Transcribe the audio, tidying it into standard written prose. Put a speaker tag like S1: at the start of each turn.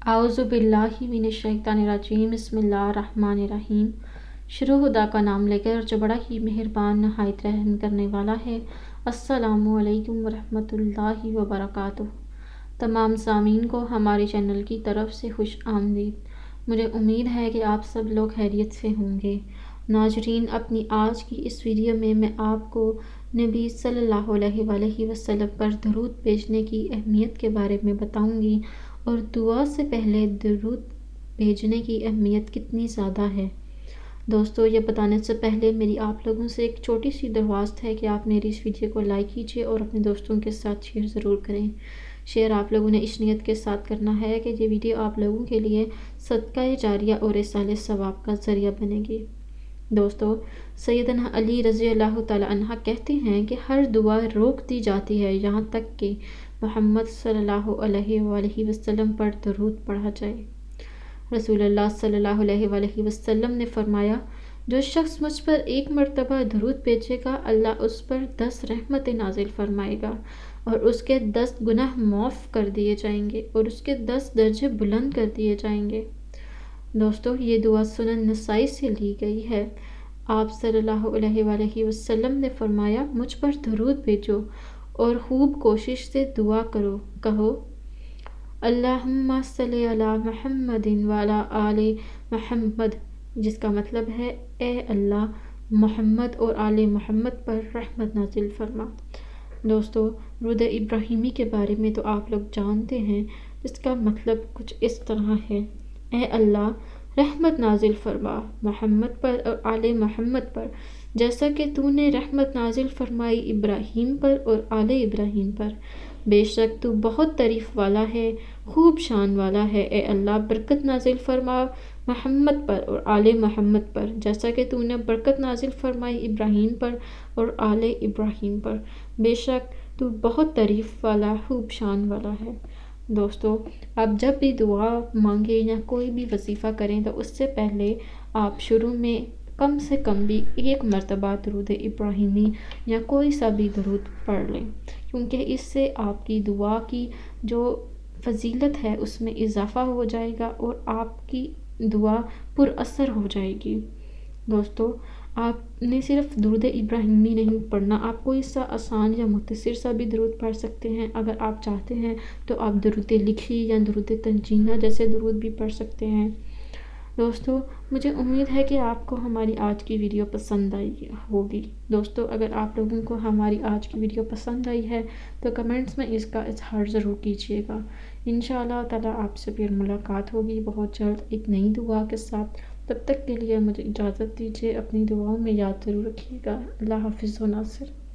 S1: اعوذ باللہ من الشیطان الرجیم بسم اللہ الرحمن الرحیم۔ شروع خدا کا نام لے کر جو بڑا ہی مہربان نہایت رحم کرنے والا ہے۔ السلام علیکم ورحمۃ اللہ وبرکاتہ۔ تمام سامعین کو ہمارے چینل کی طرف سے خوش آمدید۔ مجھے امید ہے کہ آپ سب لوگ خیریت سے ہوں گے۔ ناظرین، اپنی آج کی اس ویڈیو میں آپ کو نبی صلی اللہ علیہ وآلہ وسلم پر درود بھیجنے کی اہمیت کے بارے میں بتاؤں گی، اور دعا سے پہلے درود بھیجنے کی اہمیت کتنی زیادہ ہے۔ دوستو، یہ بتانے سے پہلے میری آپ لوگوں سے ایک چھوٹی سی درخواست ہے کہ آپ میری اس ویڈیو کو لائک کیجیے اور اپنے دوستوں کے ساتھ شیئر ضرور کریں۔ شیئر آپ لوگوں نے اس نیت کے ساتھ کرنا ہے کہ یہ ویڈیو آپ لوگوں کے لیے صدقہ جاریہ اور ایصال ثواب کا ذریعہ بنے گی۔ دوستو، سیدنا علی رضی اللہ تعالیٰ عنہ کہتے ہیں کہ ہر دعا روک دی جاتی ہے یہاں تک کہ محمد صلی اللہ علیہ وآلہ وسلم پر درود پڑھا جائے۔ رسول اللہ صلی اللہ علیہ وآلہ وسلم نے فرمایا، جو شخص مجھ پر ایک مرتبہ درود بھیجے گا، اللہ اس پر 10 رحمتیں نازل فرمائے گا، اور اس کے 10 گناہ معاف کر دیے جائیں گے، اور اس کے 10 درجے بلند کر دیے جائیں گے۔ دوستو، یہ دعا سنن نسائی سے لی گئی ہے۔ آپ صلی اللہ علیہ وآلہ وسلم نے فرمایا، مجھ پر درود بھیجو اور خوب کوشش سے دعا کرو۔ کہو، اللہم صلی علی محمد وعلی آل محمد، جس کا مطلب ہے، اے اللہ، محمد اور آل محمد پر رحمت نازل فرما۔ دوستو، درود ابراہیمی کے بارے میں تو آپ لوگ جانتے ہیں، جس کا مطلب کچھ اس طرح ہے، اے اللہ، رحمت نازل فرما محمد پر اور آل محمد پر، جیسا کہ تو نے رحمت نازل فرمائی ابراہیم پر اور آل ابراہیم پر۔ بے شک تو بہت تعریف والا ہے، خوب شان والا ہے۔ اے اللہ، برکت نازل فرما محمد پر اور آل محمد پر، جیسا کہ تو نے برکت نازل فرمائی ابراہیم پر اور آل ابراہیم پر۔ بے شک تو بہت تعریف والا، خوب شان والا ہے۔ دوستو، آپ جب بھی دعا مانگیں یا کوئی بھی وظیفہ کریں تو اس سے پہلے آپ شروع میں کم سے کم بھی ایک مرتبہ درود ابراہیمی یا کوئی سا بھی درود پڑھ لیں، کیونکہ اس سے آپ کی دعا کی جو فضیلت ہے اس میں اضافہ ہو جائے گا اور آپ کی دعا پر اثر ہو جائے گی۔ دوستو، آپ نے صرف درود ابراہیمی نہیں پڑھنا، آپ کوئی سا آسان یا مختصر سا بھی درود پڑھ سکتے ہیں۔ اگر آپ چاہتے ہیں تو آپ درود لکھی یا درود تنجینہ جیسے درود بھی پڑھ سکتے ہیں۔ دوستو، مجھے امید ہے کہ آپ کو ہماری آج کی ویڈیو پسند آئی ہوگی۔ دوستو، اگر آپ لوگوں کو ہماری آج کی ویڈیو پسند آئی ہے تو کمنٹس میں اس کا اظہار ضرور کیجیے گا۔ انشاءاللہ تعالیٰ آپ سے پھر ملاقات ہوگی بہت جلد ایک نئی دعا کے ساتھ۔ تب تک کے لیے مجھے اجازت دیجیے، اپنی دعاؤں میں یاد ضرور رکھیے گا۔ اللہ حافظ و ناصر۔